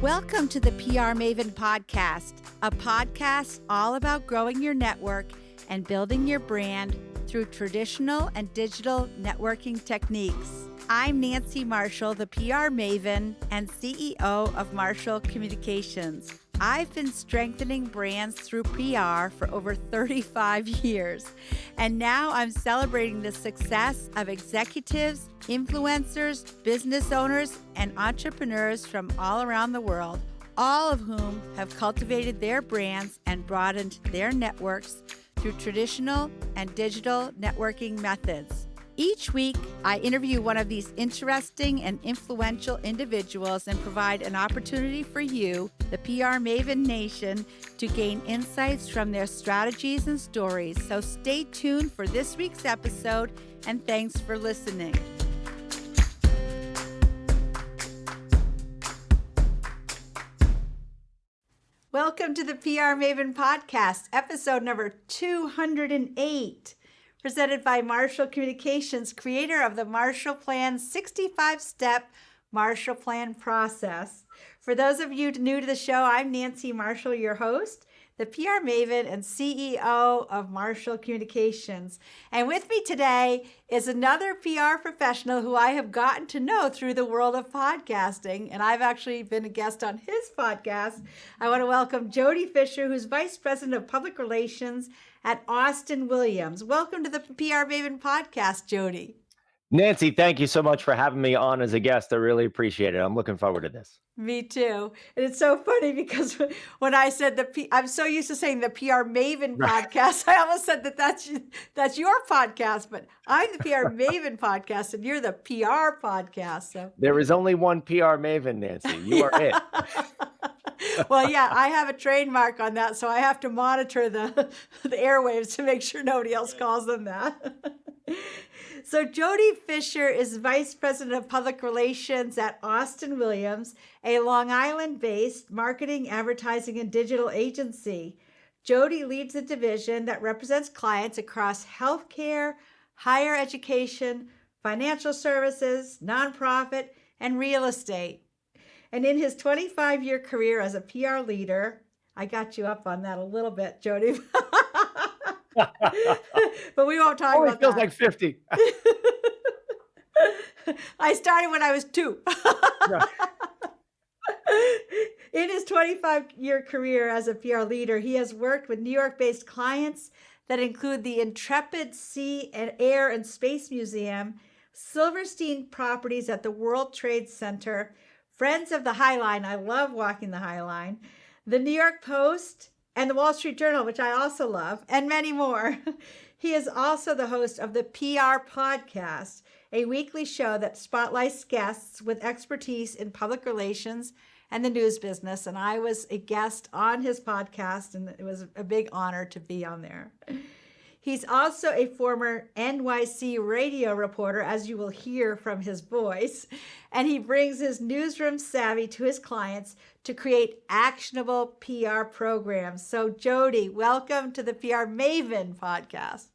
Welcome to the PR Maven Podcast, a podcast all about growing your network and building your brand through traditional and digital networking techniques. I'm Nancy Marshall, the PR Maven and CEO of Marshall Communications. I've been strengthening brands through PR for over 35 years, and now I'm celebrating the success of executives, influencers, business owners, and entrepreneurs from all around the world, all of whom have cultivated their brands and broadened their networks through traditional and digital networking methods. Each week, I interview one of these interesting and influential individuals and provide an opportunity for you, the PR Maven Nation, to gain insights from their strategies and stories. So stay tuned for this week's episode, and thanks for listening. Welcome to the PR Maven Podcast, episode number 208. Presented by Marshall Communications, creator of the Marshall Plan 65-step Marshall Plan process. For those of you new to the show, I'm Nancy Marshall, your host, the PR Maven and CEO of Marshall Communications. And with me today is another PR professional who I have gotten to know through the world of podcasting, and I've actually been a guest on his podcast. I want to welcome Jody Fisher, who's Vice President of Public Relations at Austin Williams. Welcome to the PR Maven Podcast, Jody. Nancy, thank you so much for having me on as a guest. I really appreciate it. I'm looking forward to this. Me too. And it's so funny because when I said I'm so used to saying the PR Maven Podcast, I almost said that's your podcast, but I'm the PR Maven Podcast and you're the PR podcast. So there is only one PR Maven, Nancy. You are it. Well, yeah, I have a trademark on that, so I have to monitor the airwaves to make sure nobody else calls them that. So Jody Fisher is Vice President of Public Relations at Austin Williams, a Long Island-based marketing, advertising, and digital agency. Jody leads a division that represents clients across healthcare, higher education, financial services, nonprofit, and real estate. And in his 25-year career as a PR leader, I got you up on that a little bit, Jody. But we won't talk about that. It feels like 50. I started when I was 2. In his 25-year career as a PR leader, he has worked with New York-based clients that include the Intrepid Sea and Air and Space Museum, Silverstein Properties at the World Trade Center, Friends of the High Line, I love walking the High Line, the New York Post, and the Wall Street Journal, which I also love, and many more. He is also the host of the PR Podcast, a weekly show that spotlights guests with expertise in public relations and the news business. And I was a guest on his podcast, and it was a big honor to be on there. He's also a former NYC radio reporter, as you will hear from his voice, and he brings his newsroom savvy to his clients to create actionable PR programs. So Jody, welcome to the PR Maven Podcast.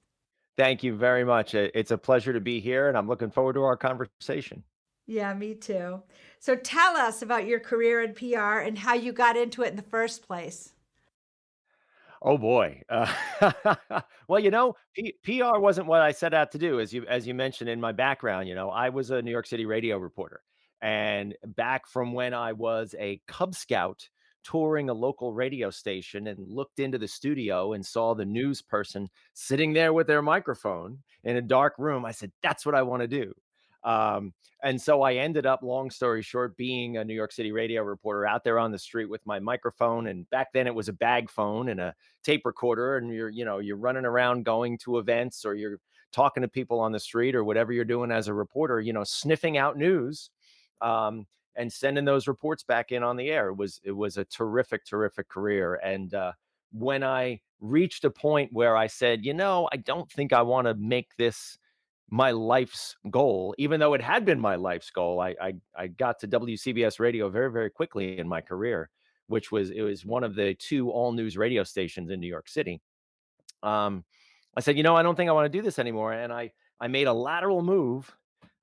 Thank you very much. It's a pleasure to be here, and I'm looking forward to our conversation. Yeah, me too. So tell us about your career in PR and how you got into it in the first place. Oh boy. Well, PR wasn't what I set out to do. As you mentioned in my background, I was a New York City radio reporter. And back from when I was a Cub Scout touring a local radio station and looked into the studio and saw the news person sitting there with their microphone in a dark room, I said, that's what I want to do. And so I ended up, long story short, being a New York City radio reporter out there on the street with my microphone. And back then it was a bag phone and a tape recorder. And you're running around going to events, or you're talking to people on the street, or whatever you're doing as a reporter, sniffing out news, and sending those reports back in on the air. It was a terrific, terrific career. And when I reached a point where I said, I don't think I want to make this my life's goal, even though it had been my life's goal. I got to WCBS radio very, very quickly in my career, it was one of the 2 all news radio stations in New York City. I said, I don't think I want to do this anymore. And I made a lateral move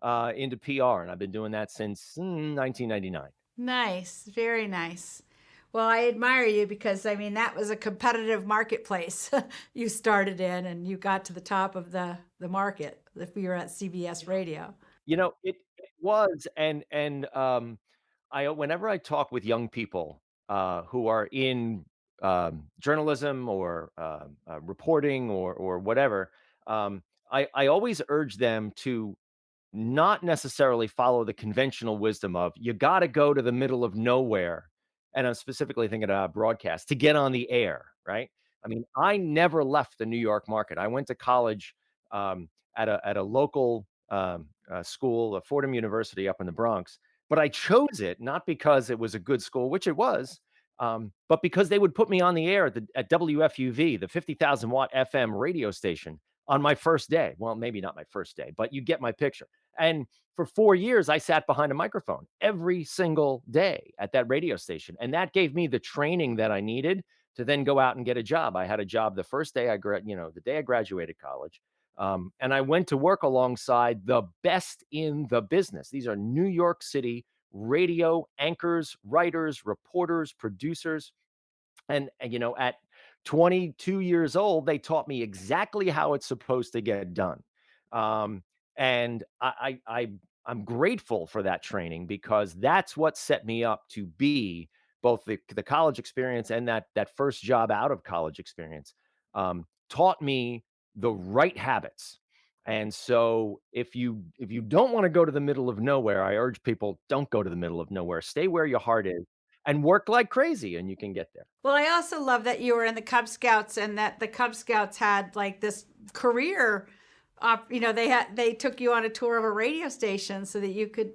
into PR, and I've been doing that since 1999. Nice, very nice. Well, I admire you because I mean that was a competitive marketplace you started in, and you got to the top of the market if you were at CBS Radio. It was, I whenever I talk with young people, who are in, journalism or, reporting or whatever, I always urge them to not necessarily follow the conventional wisdom of you got to go to the middle of nowhere. And I'm specifically thinking about broadcast to get on the air, right? I mean, I never left the New York market. I went to college at a local school, Fordham University up in the Bronx, but I chose it not because it was a good school, which it was, but because they would put me on the air at WFUV, the 50,000 watt FM radio station, on my first day. Well, maybe not my first day, but you get my picture. And for 4 years, I sat behind a microphone every single day at that radio station, and that gave me the training that I needed to then go out and get a job. I had a job the first day the day I graduated college, and I went to work alongside the best in the business. These are New York City radio anchors, writers, reporters, producers, and at 22 years old, they taught me exactly how it's supposed to get done. Um, and I'm grateful for that training because that's what set me up to be both the college experience and that first job out of college experience, taught me the right habits. And so if you don't want to go to the middle of nowhere, I urge people don't go to the middle of nowhere. Stay where your heart is and work like crazy and you can get there. Well, I also love that you were in the Cub Scouts and that the Cub Scouts had like this career. They took you on a tour of a radio station so that you could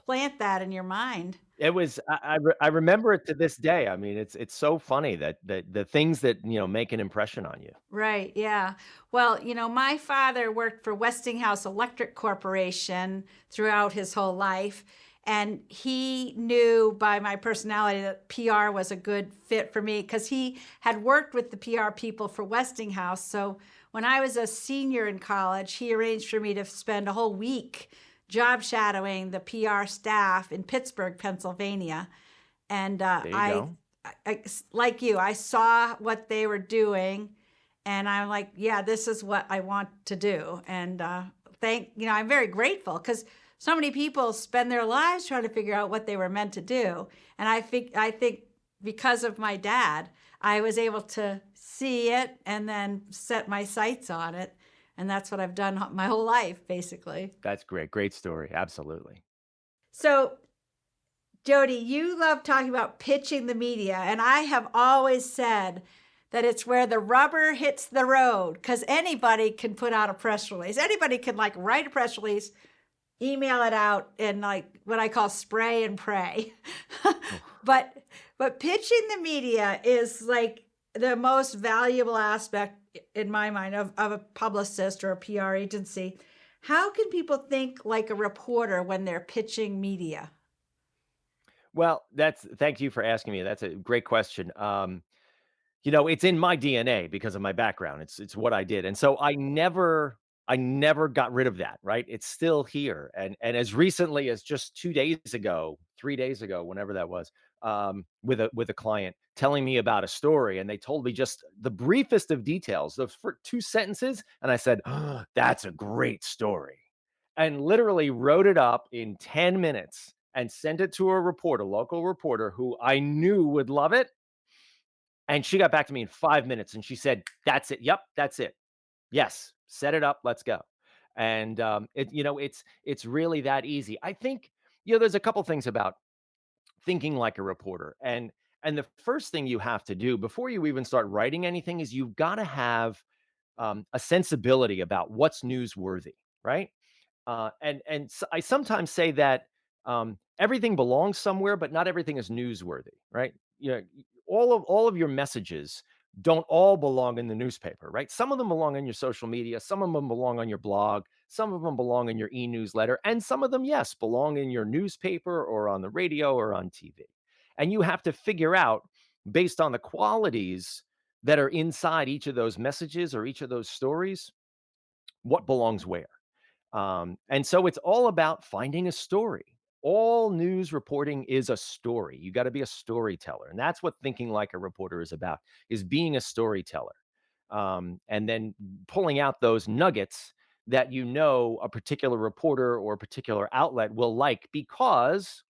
plant that in your mind. It was I remember it to this day. I mean, it's so funny that the things that, make an impression on you. Right, yeah. Well, my father worked for Westinghouse Electric Corporation throughout his whole life, and he knew by my personality that PR was a good fit for me because he had worked with the PR people for Westinghouse. So when I was a senior in college, he arranged for me to spend a whole week job shadowing the PR staff in Pittsburgh, Pennsylvania. And There you go. like you, I saw what they were doing, and I'm like, yeah, this is what I want to do. And I'm very grateful because so many people spend their lives trying to figure out what they were meant to do. And I think because of my dad, I was able to see it and then set my sights on it. And that's what I've done my whole life, basically. That's great. Great story. Absolutely. So Jody, you love talking about pitching the media, and I have always said that it's where the rubber hits the road because anybody can put out a press release. Anybody can like write a press release, email it out, and like what I call spray and pray. but pitching the media is like the most valuable aspect in my mind of a publicist or a PR agency. How can people think like a reporter when they're pitching media? Well, thank you for asking me. That's a great question. It's in my DNA because of my background. It's what I did. And so I never got rid of that, right? It's still here. And as recently as just 2 days ago, 3 days ago, whenever that was, with a client telling me about a story and they told me just the briefest of details, those for 2 sentences, and I said, "Oh, that's a great story." And literally wrote it up in 10 minutes and sent it to a reporter, local reporter who I knew would love it. And she got back to me in 5 minutes and she said, "That's it. Yep, that's it. Yes, set it up. Let's go." And it's really that easy. I think there's a couple things about thinking like a reporter, and the first thing you have to do before you even start writing anything is you've got to have a sensibility about what's newsworthy, right? I sometimes say that everything belongs somewhere, but not everything is newsworthy, right? All of your messages don't all belong in the newspaper, right? Some of them belong in your social media, some of them belong on your blog, some of them belong in your e-newsletter, and some of them, yes, belong in your newspaper or on the radio or on TV. And you have to figure out based on the qualities that are inside each of those messages or each of those stories, what belongs where. And so it's all about finding a story. all news reporting is a story. You got to be a storyteller. And that's what thinking like a reporter is about, is being a storyteller. And then pulling out those nuggets that a particular reporter or a particular outlet will like because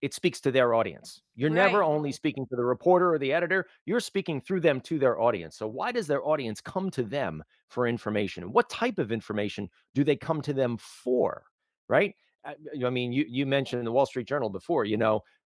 it speaks to their audience. You're never Right. only speaking to the reporter or the editor, you're speaking through them to their audience. So why does their audience come to them for information? What type of information do they come to them for? Right? I mean, you mentioned the Wall Street Journal before.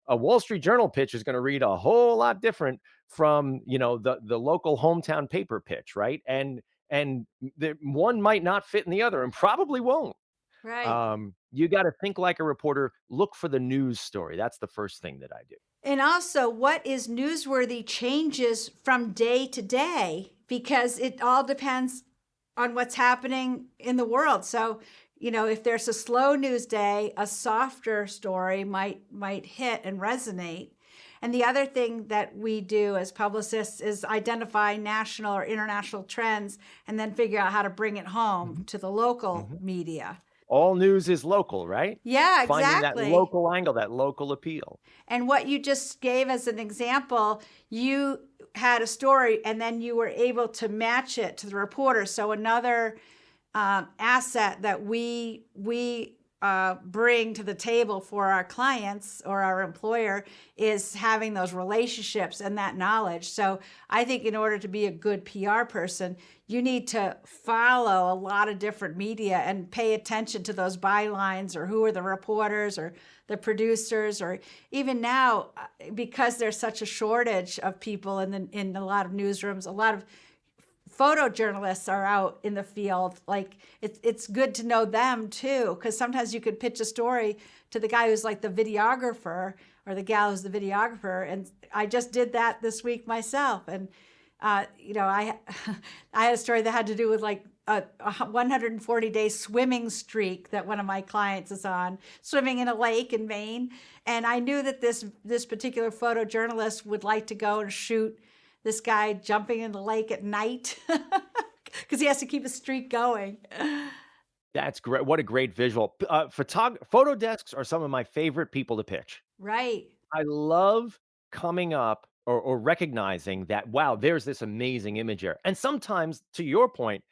A Wall Street Journal pitch is going to read a whole lot different from the local hometown paper pitch, right? And the one might not fit in the other, and probably won't. Right. You got to think like a reporter. Look for the news story. That's the first thing that I do. And also, what is newsworthy changes from day to day because it all depends on what's happening in the world. So, if there's a slow news day, a softer story might hit and resonate. And the other thing that we do as publicists is identify national or international trends and then figure out how to bring it home to the local media. All news is local, right? Yeah, Finding that exactly. local angle, that local appeal. And what you just gave as an example, you had a story and then you were able to match it to the reporter. So another asset that we bring to the table for our clients or our employer is having those relationships and that knowledge. So I think in order to be a good PR person, you need to follow a lot of different media and pay attention to those bylines or who are the reporters or the producers, or even now, because there's such a shortage of people in a lot of newsrooms, a lot of photojournalists are out in the field. Like it's good to know them too, because sometimes you could pitch a story to the guy who's like the videographer or the gal who's the videographer. And I just did that this week myself. And I had a story that had to do with like a 140-day swimming streak that one of my clients is on, swimming in a lake in Maine. And I knew that this particular photojournalist would like to go and shoot this guy jumping in the lake at night because he has to keep a streak going. That's great. What a great visual. Photo desks are some of my favorite people to pitch. Right. I love coming up or recognizing that, wow, there's this amazing image here. And sometimes, to your point,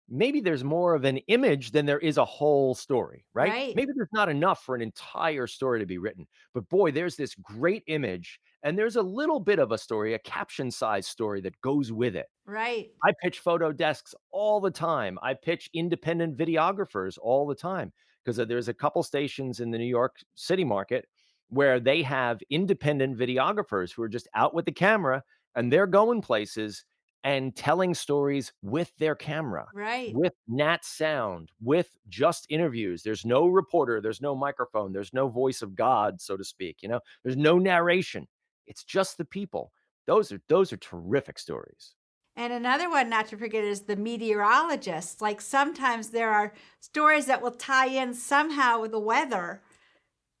maybe there's more of an image than there is a whole story, right? Right. Maybe there's not enough for an entire story to be written. But boy, there's this great image and there's a little bit of a story, a caption size story that goes with it. Right. I pitch photo desks all the time. I pitch independent videographers all the time because there's a couple stations in the New York City market where they have independent videographers who are just out with the camera and they're going places and telling stories with their camera, Right. with nat sound, with just interviews. There's no reporter, there's no microphone, there's no voice of God, so to speak. There's no narration. It's just the people. Those are terrific stories. And another one not to forget is the meteorologist. Like sometimes there are stories that will tie in somehow with the weather.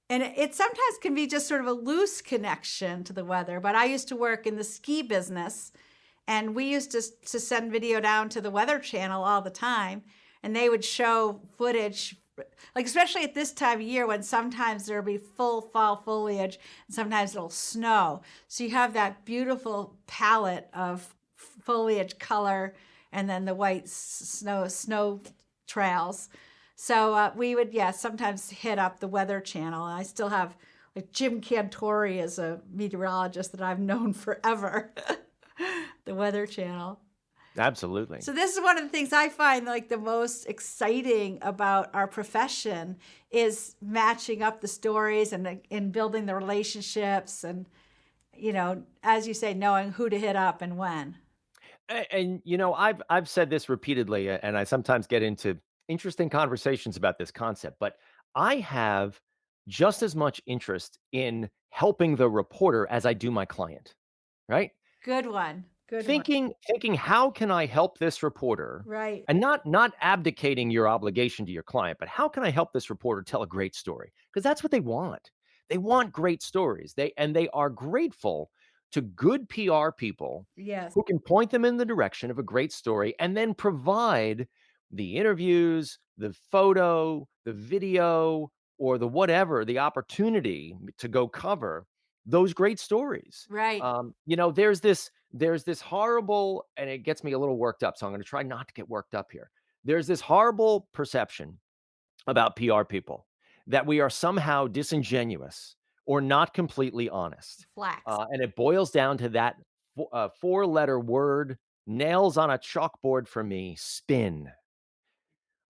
And it sometimes can be just sort of a loose connection to the weather. But I used to work in the ski business, and we used to send video down to the Weather Channel all the time. And they would show footage, like especially at this time of year when sometimes there'll be full fall foliage and sometimes it'll snow. So you have that beautiful palette of foliage color and then the white snow trails. So we would, sometimes hit up the Weather Channel. And I still have like Jim Cantori as a meteorologist that I've known forever, the Weather Channel. Absolutely. So this is one of the things I find like the most exciting about our profession is matching up the stories and building the relationships and, as you say, knowing who to hit up and when. And I've said this repeatedly, and I sometimes get into interesting conversations about this concept, but I have just as much interest in helping the reporter as I do my client, right? Good one. Good one. Thinking, how can I help this reporter? Right. And not abdicating your obligation to your client, but how can I help this reporter tell a great story? Because that's what they want. They want great stories. They are grateful to good PR people Yes. who can point them in the direction of a great story and then provide the interviews, the photo, the video, or the whatever, the opportunity to go cover those great stories. Right. There's this horrible, and it gets me a little worked up, so I'm going to try not to get worked up here. There's this horrible perception about PR people that we are somehow disingenuous or not completely honest. Flax. And it boils down to that four-letter word, nails on a chalkboard for me: spin.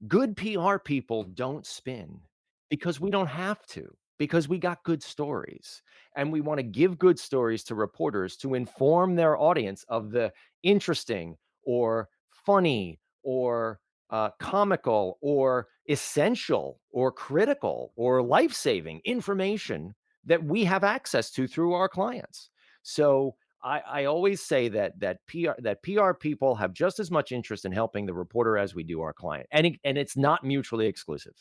Good PR people don't spin because we don't have to, because we got good stories. And we want to give good stories to reporters to inform their audience of the interesting or funny or comical or essential or critical or life-saving information that we have access to through our clients. So I always say that PR people have just as much interest in helping the reporter as we do our client, and it's not mutually exclusive.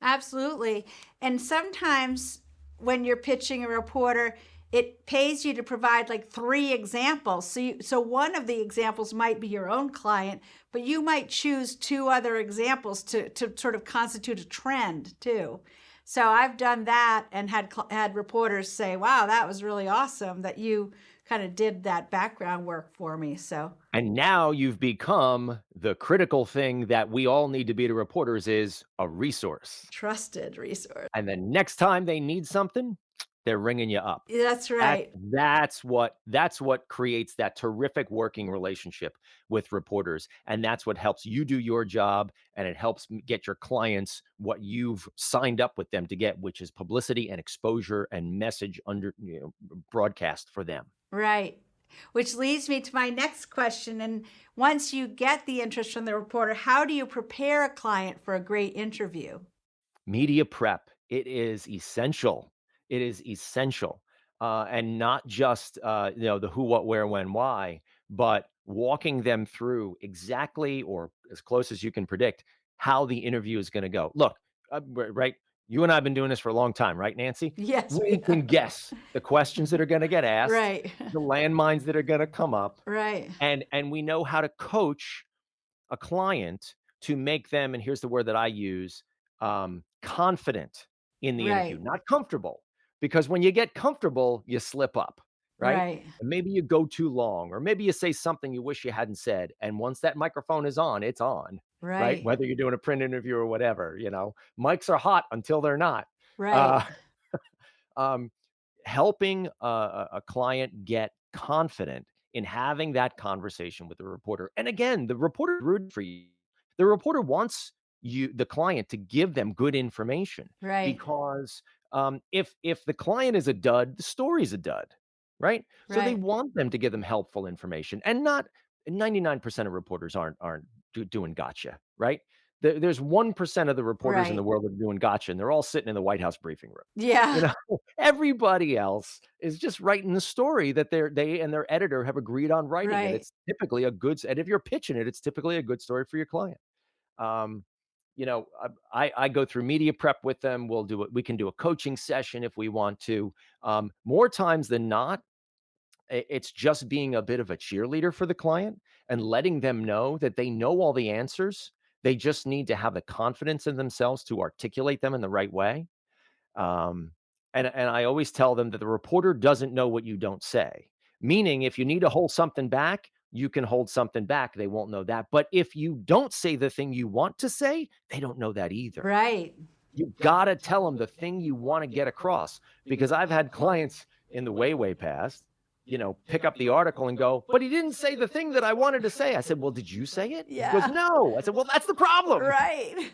Absolutely. And sometimes when you're pitching a reporter, it pays you to provide like 3 examples. So one of the examples might be your own client, but you might choose 2 other examples to sort of constitute a trend too. So I've done that and had reporters say, "Wow, that was really awesome that you kind of did that background work for me." So And now you've become the critical thing that we all need to be to reporters, is a resource. trusted resource. And then next time they need something, they're ringing you up. That's That right. that's what creates that terrific working relationship with reporters, and that's what helps you do your job, and it helps get your clients what you've signed up with them to get, which is publicity and exposure and message broadcast for them. Right. Which leads me to my next question. And once you get the interest from the reporter, how do you prepare a client for a great interview? Media prep. It is essential. It is essential. And not just, the who, what, where, when, why, but walking them through exactly, or as close as you can predict, how the interview is going to go. Look, right. You and I have been doing this for a long time, right, Nancy? Yes, We we can guess the questions that are going to get asked, Right. the landmines that are going to come up, Right. and we know how to coach a client to make them, and here's the word that I use, confident in the interview, Right. not comfortable. Because when you get comfortable, you slip up, right? Right. And maybe you go too long, or maybe you say something you wish you hadn't said. And once that microphone is on, it's on, right? Right. Whether you're doing a print interview or whatever, mics are hot until they're not. Right. Uh, um, Helping a client get confident in having that conversation with the reporter. And again, the reporter rooted for you. The reporter wants the client, to give them good information, Right. because if the client is a dud, the story's a dud, right? So they Right. want them to give them helpful information, and not 99% of reporters aren't doing gotcha, right? There's 1% of the reporters in the Right. world that are doing gotcha, and they're all sitting in the White House briefing room. You Yeah. know, everybody else is just writing the story that they and their editor have agreed on writing, and Right. it's typically a good. And if you're pitching it, it's typically a good story for your client. Um, I go through media prep with them. We'll do it. We can do a coaching session if we want to. More times than not, it's just being a bit of a cheerleader for the client and letting them know that they know all the answers. They just need to have the confidence in themselves to articulate them in the right way. Um, and I always tell them that the reporter doesn't know what you don't say. Meaning, if you need to hold something back, you can hold something back. They won't know that. But if you don't say the thing you want to say, they don't know that either. Right. You gotta tell them the thing you want to get across. Because I've had clients in the way past, pick up the article and go, "But he didn't say the thing that I wanted to say." I said, "Well, did you say it?" He goes, Yeah. "No." I said, "Well, that's the problem." Right.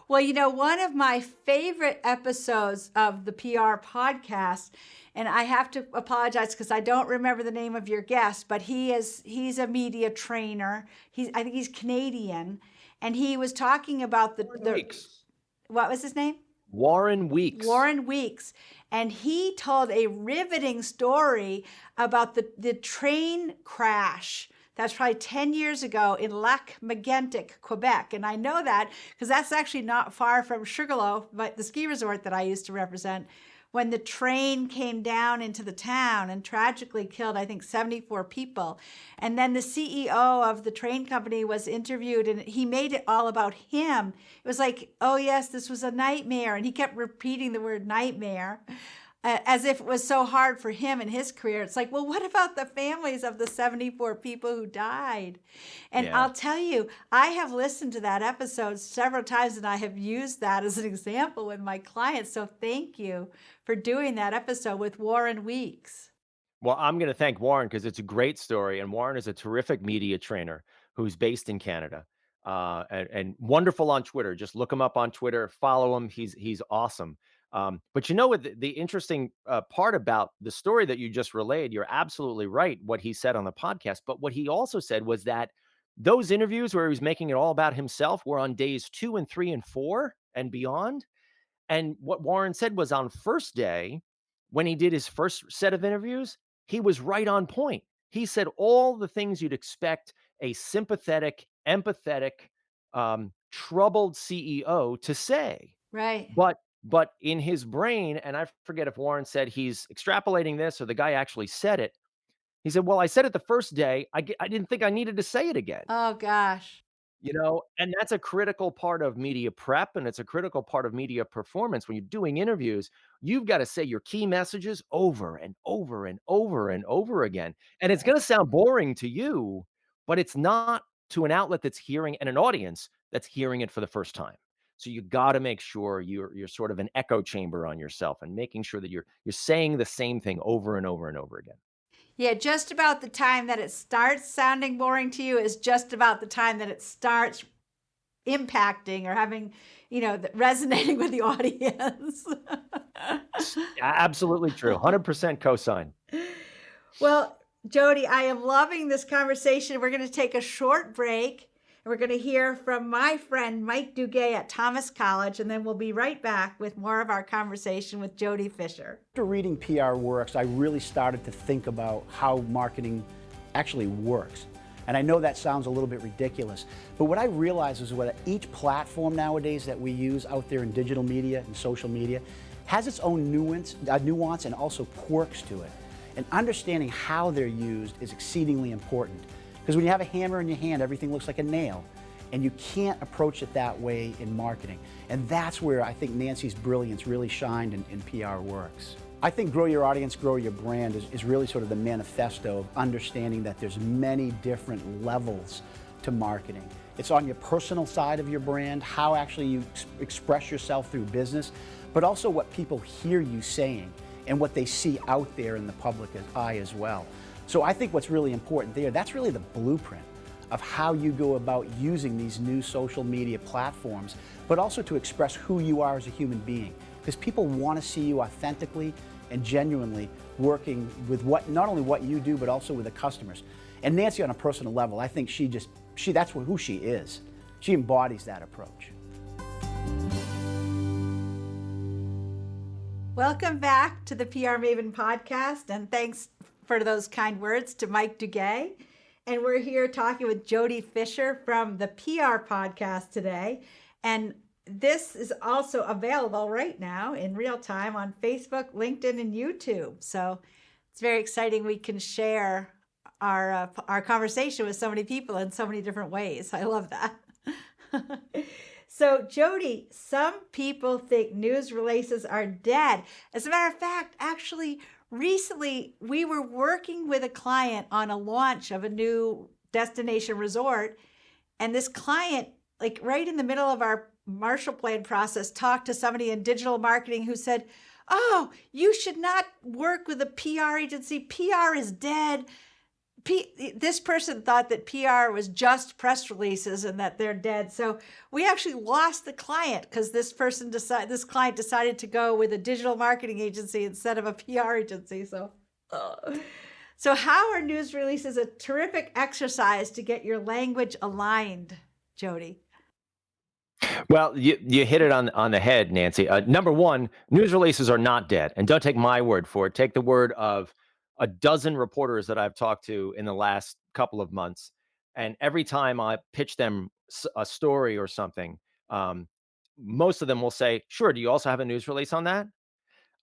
Well, one of my favorite episodes of the PR podcast, and I have to apologize because I don't remember the name of your guest, but he's a media trainer. I think he's Canadian, and he was talking about the Weeks. what was his name? Warren Weeks. Warren Weeks. And he told a riveting story about the train crash. That's probably 10 years ago in Lac-Mégantic, Quebec. And I know that because that's actually not far from Sugarloaf, but the ski resort that I used to represent. when the train came down into the town and tragically killed, I think, 74 people. And then the CEO of the train company was interviewed, and he made it all about him. It was like, oh, yes, this was a nightmare. And he kept repeating the word nightmare. As if it was so hard for him in his career. It's like, well, what about the families of the 74 people who died? And Yeah. I'll tell you, I have listened to that episode several times, and I have used that as an example with my clients. So thank you for doing that episode with Warren Weeks. Well, I'm going to thank Warren because it's a great story. And Warren is a terrific media trainer who's based in Canada, and wonderful on Twitter. Just look him up on Twitter, follow him. He's awesome. But you know what? The interesting part about the story that you just relayed, you're absolutely right. What he said on the podcast, but what he also said was that those interviews where he was making it all about himself were on days 2 and 3 and 4 and beyond. And what Warren said was on first day, when he did his first set of interviews, he was right on point. He said all the things you'd expect a sympathetic, empathetic, troubled CEO to say. Right. But in his brain, and I forget if Warren said he's extrapolating this or the guy actually said it. He said, "Well, I said it the first day. I didn't think I needed to say it again." Oh, gosh. And that's a critical part of media prep, and it's a critical part of media performance. When you're doing interviews, you've got to say your key messages over and over and over and over again. And it's going to sound boring to you, but it's not to an outlet that's hearing and an audience that's hearing it for the first time. So you got to make sure you're sort of an echo chamber on yourself and making sure that you're saying the same thing over and over and over again. Yeah, just about the time that it starts sounding boring to you is just about the time that it starts impacting or having, resonating with the audience. Absolutely true. 100% cosign. Well, Jody, I am loving this conversation. We're going to take a short break, and we're going to hear from my friend Mike Duguay at Thomas College, and then we'll be right back with more of our conversation with Jody Fisher. After reading PR Works, I really started to think about how marketing actually works. And I know that sounds a little bit ridiculous, but what I realized is what each platform nowadays that we use out there in digital media and social media has its own nuance and also quirks to it. And understanding how they're used is exceedingly important. Because when you have a hammer in your hand, everything looks like a nail. And you can't approach it that way in marketing. And that's where I think Nancy's brilliance really shined in PR Works. I think grow your audience, grow your brand is really sort of the manifesto of understanding that there's many different levels to marketing. It's on your personal side of your brand, how actually you express yourself through business, but also what people hear you saying and what they see out there in the public eye as well. So I think what's really important there, that's really the blueprint of how you go about using these new social media platforms, but also to express who you are as a human being. Because people want to see you authentically and genuinely working with not only what you do, but also with the customers. And Nancy, on a personal level, I think that's who she is. She embodies that approach. Welcome back to the PR Maven Podcast, and thanks for those kind words to Mike Duguay. And we're here talking with Jody Fisher from the PR Podcast today. And this is also available right now in real time on Facebook, LinkedIn, and YouTube. So it's very exciting we can share our conversation with so many people in so many different ways. I love that. So, Jody, some people think news releases are dead. As a matter of fact, actually, recently we were working with a client on a launch of a new destination resort. And this client, like right in the middle of our Marshall Plan process, talked to somebody in digital marketing who said, "Oh, you should not work with a PR agency. PR is dead." This person thought that PR was just press releases and that they're dead. So we actually lost the client because this client decided to go with a digital marketing agency instead of a PR agency. So how are news releases a terrific exercise to get your language aligned, Jody? Well, you hit it on the head, Nancy. Number one, news releases are not dead. And don't take my word for it. Take the word of a dozen reporters that I've talked to in the last couple of months. And every time I pitch them a story or something, most of them will say, "Sure, do you also have a news release on that?"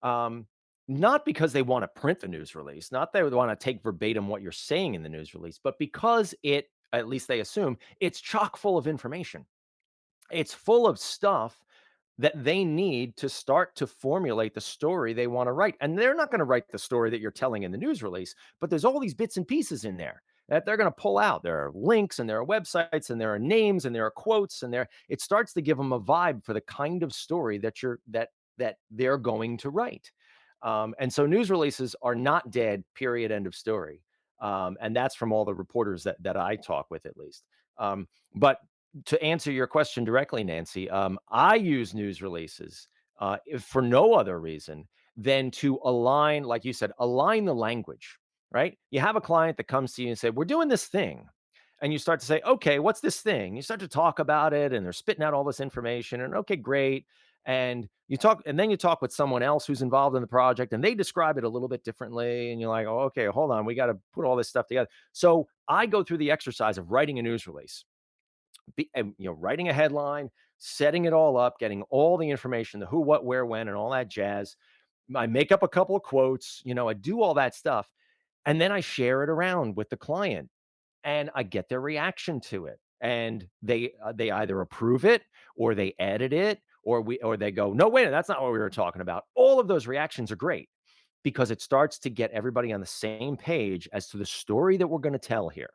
Um, Not because they want to print the news release, not they would want to take verbatim what you're saying in the news release, but because at least they assume, it's chock full of information. It's full of stuff that they need to start to formulate the story they want to write. And they're not going to write the story that you're telling in the news release, but there's all these bits and pieces in there that they're going to pull out. There are links and there are websites and there are names and there are quotes and there it starts to give them a vibe for the kind of story that they're going to write. And so news releases are not dead, period, end of story. And that's from all the reporters that I talk with, at least. But to answer your question directly, Nancy, I use news releases if for no other reason than to align, like you said, align the language, right? You have a client that comes to you and say, "We're doing this thing." And you start to say, "Okay, what's this thing?" You start to talk about it and they're spitting out all this information and okay, great. And then you talk with someone else who's involved in the project and they describe it a little bit differently. And you're like, "Oh, okay, hold on. We got to put all this stuff together." So I go through the exercise of writing a news release writing a headline, setting it all up, getting all the information, the who, what, where, when, and all that jazz. I make up a couple of quotes, I do all that stuff. And then I share it around with the client and I get their reaction to it. And they either approve it or they edit it or they go, "No, wait, that's not what we were talking about." All of those reactions are great because it starts to get everybody on the same page as to the story that we're going to tell here.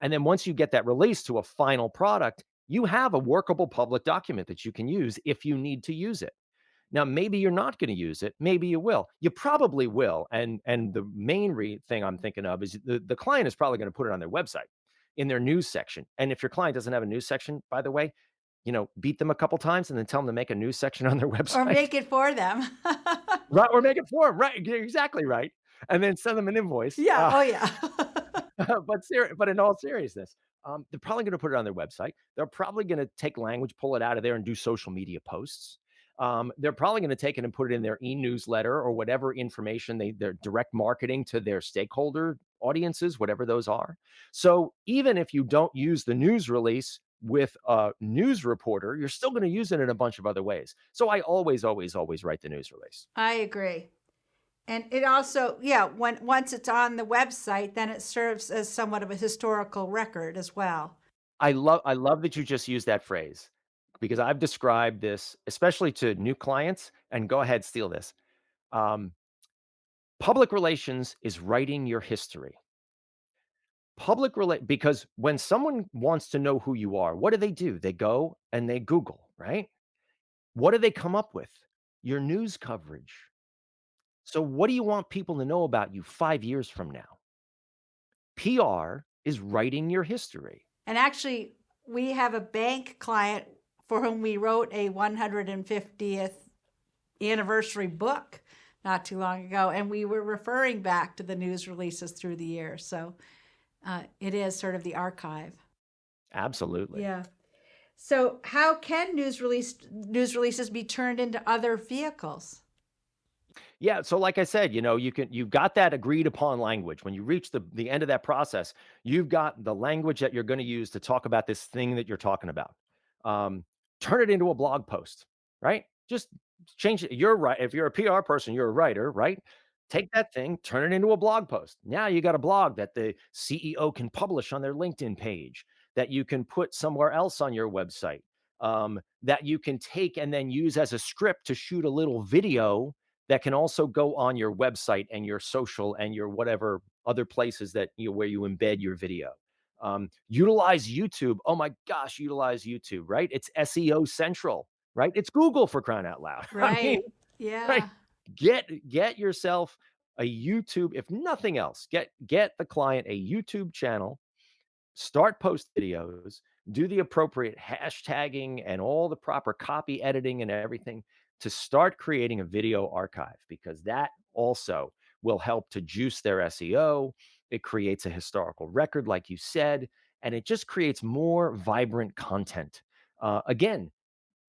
And then once you get that released to a final product, you have a workable public document that you can use if you need to use it. Now, maybe you're not going to use it. Maybe you will. You probably will. And the main thing I'm thinking of is the client is probably going to put it on their website in their news section. And if your client doesn't have a news section, by the way, beat them a couple times and then tell them to make a news section on their Or website. make it for them. Right. Or make it for them. Right. You're exactly right. And then send them an invoice. Yeah. Oh, yeah. But in all seriousness, they're probably going to put it on their website. They're probably going to take language, pull it out of there, and do social media posts. They're probably going to take it and put it in their e-newsletter or whatever information they're direct marketing to their stakeholder audiences, whatever those are. So even if you don't use the news release with a news reporter, you're still going to use it in a bunch of other ways. So I always, always, always write the news release. I agree. And it also, once it's on the website, then it serves as somewhat of a historical record as well. I love that you just used that phrase because I've described this, especially to new clients, and go ahead, steal this. Public relations is writing your history. Because when someone wants to know who you are, what do? They go and they Google, right? What do they come up with? Your news coverage. So what do you want people to know about you 5 years from now? PR is writing your history. And actually, we have a bank client for whom we wrote a 150th anniversary book not too long ago, and we were referring back to the news releases through the years. So it is sort of the archive. Absolutely. Yeah. So how can news releases be turned into other vehicles? Yeah, so like I said, you've got that agreed upon language. When you reach the end of that process, you've got the language that you're going to use to talk about this thing that you're talking about. Turn it into a blog post, right? Just change it. You're right. If you're a PR person, you're a writer, right? Take that thing, turn it into a blog post. Now you got a blog that the CEO can publish on their LinkedIn page, that you can put somewhere else on your website, that you can take and then use as a script to shoot a little video that can also go on your website and your social and your whatever other places that where you embed your video. Utilize YouTube. Oh my gosh, utilize YouTube, right? It's SEO central, right? It's Google, for crying out loud. Right. I mean, yeah. right. Get yourself a YouTube, if nothing else. Get the client a YouTube channel, start post videos, do the appropriate hashtagging and all the proper copy editing and everything to start creating a video archive, because that also will help to juice their SEO. It creates a historical record, like you said, and it just creates more vibrant content. Again,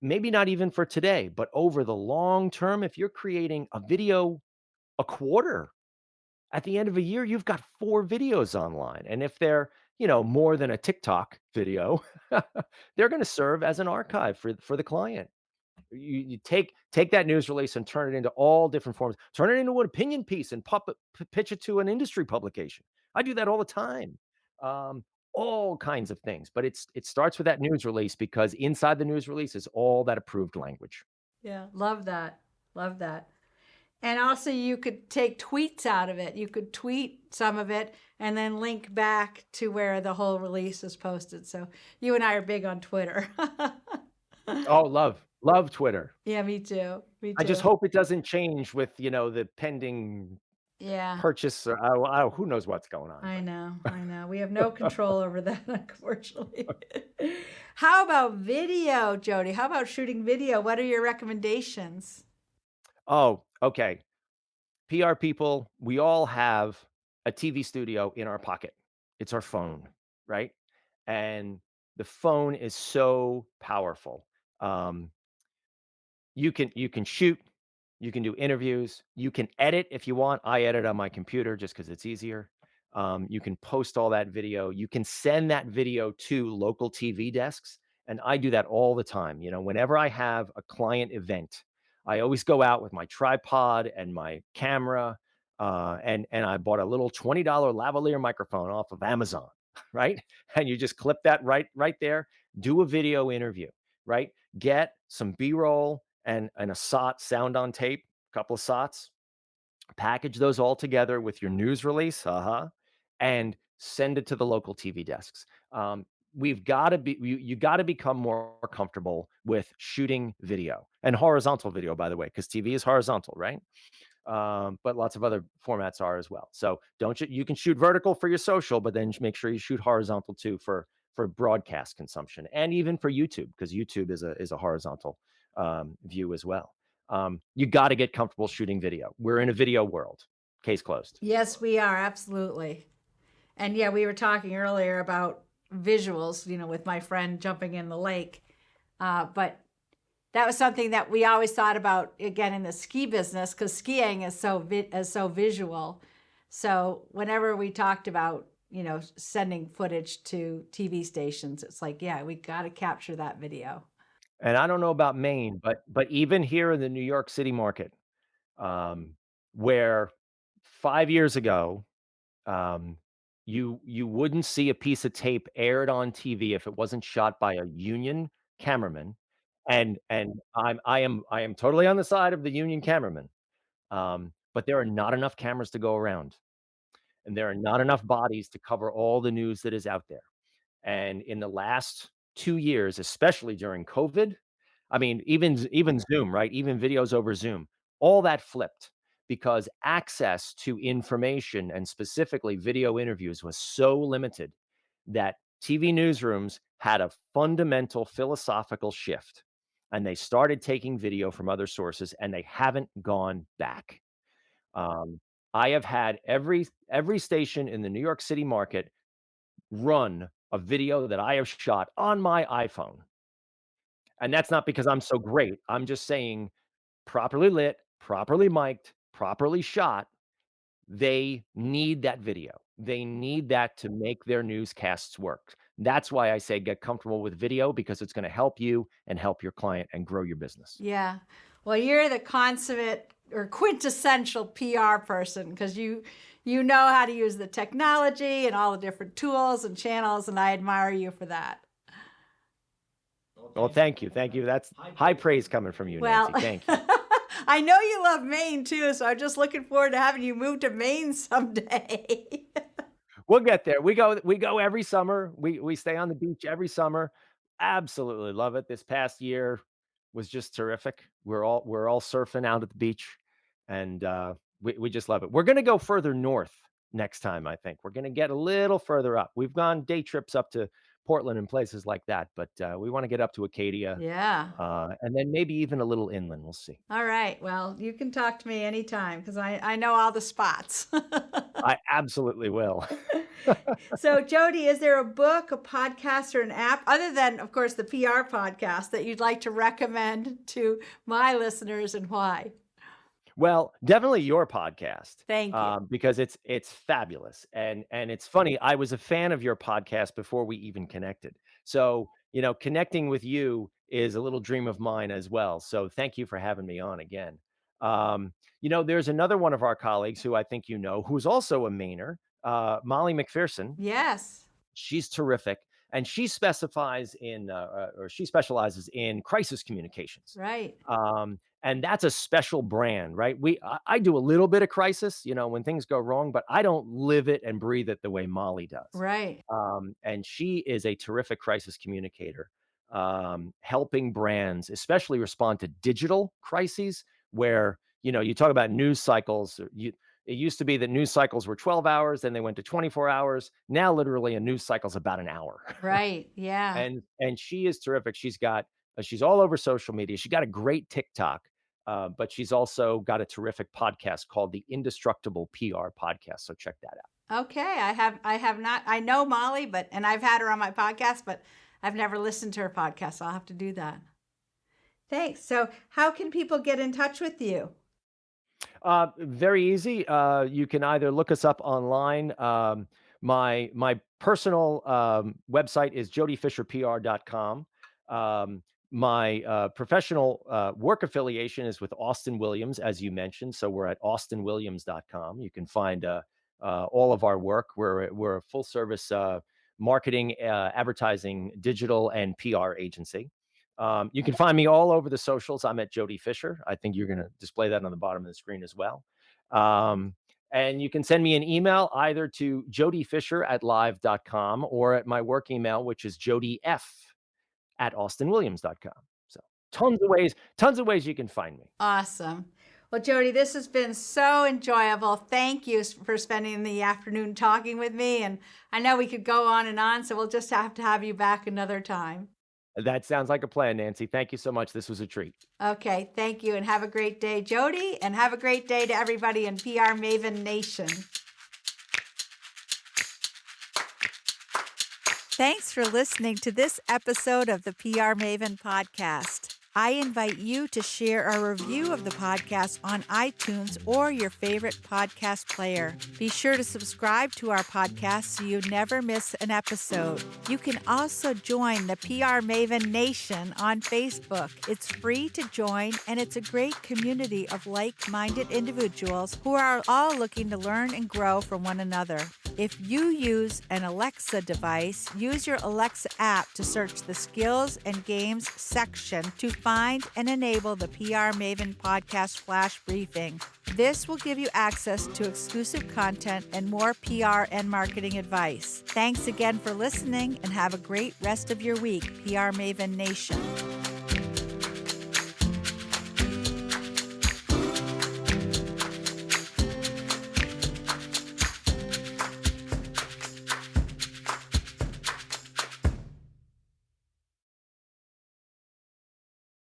maybe not even for today, but over the long term, if you're creating a video a quarter, at the end of a year, you've got 4 videos online. And if they're, more than a TikTok video, they're going to serve as an archive for the client. You take that news release and turn it into all different forms. Turn it into an opinion piece and pitch it to an industry publication. I do that all the time. Um, all kinds of things, but it starts with that news release, because inside the news release is all that approved language. Yeah, love that. Love that. And also, you could take tweets out of it. You could tweet some of it and then link back to where the whole release is posted. So you and I are big on Twitter. Oh, love Twitter. Yeah, me too. Me I just too. hope it doesn't change with, the pending Yeah, purchase, or who knows what's going on. I know. We have no control over that, unfortunately. How about video, Jody? How about shooting video? What are your recommendations? Oh, okay. PR people, we all have a TV studio in our pocket. It's our phone, right? And the phone is so powerful. Um, you can shoot, you can do interviews, you can edit if you want. I edit on my computer just because it's easier. You can post all that video. You can send that video to local TV desks, and I do that all the time. Whenever I have a client event, I always go out with my tripod and my camera, and I bought a little $20 lavalier microphone off of Amazon, right? And you just clip that right there. Do a video interview, right? Get some B-roll and a SOT, sound on tape, a couple of SOTs, package those all together with your news release, and send it to the local TV desks. We've got to be, you got to become more comfortable with shooting video, and horizontal video, by the way, because TV is horizontal, right? But lots of other formats are as well. So you can shoot vertical for your social, but then make sure you shoot horizontal too for broadcast consumption, and even for YouTube, because YouTube is a horizontal view as well. You got to get comfortable shooting video. We're in a video world. Case closed. Yes, we are. Absolutely. And yeah, we were talking earlier about visuals, with my friend jumping in the lake. But that was something that we always thought about, again, in the ski business, because skiing is so visual. So whenever we talked about, sending footage to TV stations, it's like, yeah, we got to capture that video. And I don't know about Maine, but even here in the New York City market, where 5 years ago, you wouldn't see a piece of tape aired on TV if it wasn't shot by a union cameraman, and I am totally on the side of the union cameraman, but there are not enough cameras to go around, and there are not enough bodies to cover all the news that is out there. And in the last 2 years, especially during COVID, I mean, even Zoom, right? Even videos over Zoom, all that flipped, because access to information, and specifically video interviews, was so limited that TV newsrooms had a fundamental philosophical shift, and they started taking video from other sources, and they haven't gone back. I have had every station in the New York City market run a video that I have shot on my iPhone. And that's not because I'm so great. I'm just saying, properly lit, properly mic'd, properly shot, they need that video. They need that to make their newscasts work. That's why I say get comfortable with video, because it's going to help you and help your client and grow your business. Yeah. Well, you're the consummate or quintessential PR person, because you know how to use the technology and all the different tools and channels, and I admire you for that. Well, thank you. Thank you. That's high praise coming from you, Well, Nancy. Thank you. I know you love Maine too, so I'm just looking forward to having you move to Maine someday. We'll get there. We go every summer. We stay on the beach every summer. Absolutely love it. This past year was just terrific. We're all surfing out at the beach, and we just love it. We're going to go further north next time. I think we're going to get a little further up. We've gone day trips up to Portland and places like that, but we want to get up to Acadia. Yeah. And then maybe even a little inland. We'll see. All right. Well, you can talk to me anytime, because I know all the spots. I absolutely will. So, Jody, is there a book, a podcast, or an app, other than, of course, the PR podcast, that you'd like to recommend to my listeners, and why? Well, definitely your podcast. Thank you. Because it's fabulous. And it's funny, I was a fan of your podcast before we even connected. So, connecting with you is a little dream of mine as well. So thank you for having me on again. There's another one of our colleagues who I think you know, who's also a Mainer, Molly McPherson. Yes. She's terrific, and she specializes in crisis communications. Right. And that's a special brand, right? I do a little bit of crisis, when things go wrong, but I don't live it and breathe it the way Molly does. Right. And she is a terrific crisis communicator, helping brands, especially respond to digital crises where, you talk about news cycles. It used to be that news cycles were 12 hours, then they went to 24 hours. Now, literally, a news cycle is about an hour. Right. Yeah. And she is terrific. She's all over social media. She got a great TikTok, but she's also got a terrific podcast called the Indestructible PR Podcast. So check that out. Okay. I have not, I know Molly, and I've had her on my podcast, but I've never listened to her podcast. So I'll have to do that. Thanks. So how can people get in touch with you? Very easy. You can either look us up online. My personal website is jodyfisherpr.com. My professional work affiliation is with Austin Williams, as you mentioned. So we're at austinwilliams.com. You can find all of our work. We're a full service marketing, advertising, digital, and PR agency. You can find me all over the socials. I'm at Jody Fisher. I think you're going to display that on the bottom of the screen as well. And you can send me an email either to jodyfisher@live.com or at my work email, which is jodyf@austinwilliams.com. So tons of ways you can find me. Awesome. Well, Jody, this has been so enjoyable. Thank you for spending the afternoon talking with me. And I know we could go on and on, so we'll just have to have you back another time. That sounds like a plan, Nancy. Thank you so much. This was a treat. Okay, thank you, and have a great day, Jody, and have a great day to everybody in PR Maven Nation. Thanks for listening to this episode of the PR Maven Podcast. I invite you to share a review of the podcast on iTunes or your favorite podcast player. Be sure to subscribe to our podcast so you never miss an episode. You can also join the PR Maven Nation on Facebook. It's free to join, and it's a great community of like-minded individuals who are all looking to learn and grow from one another. If you use an Alexa device, use your Alexa app to search the skills and games section to find and enable the PR Maven Podcast Flash Briefing. This will give you access to exclusive content and more PR and marketing advice. Thanks again for listening, and have a great rest of your week, PR Maven Nation.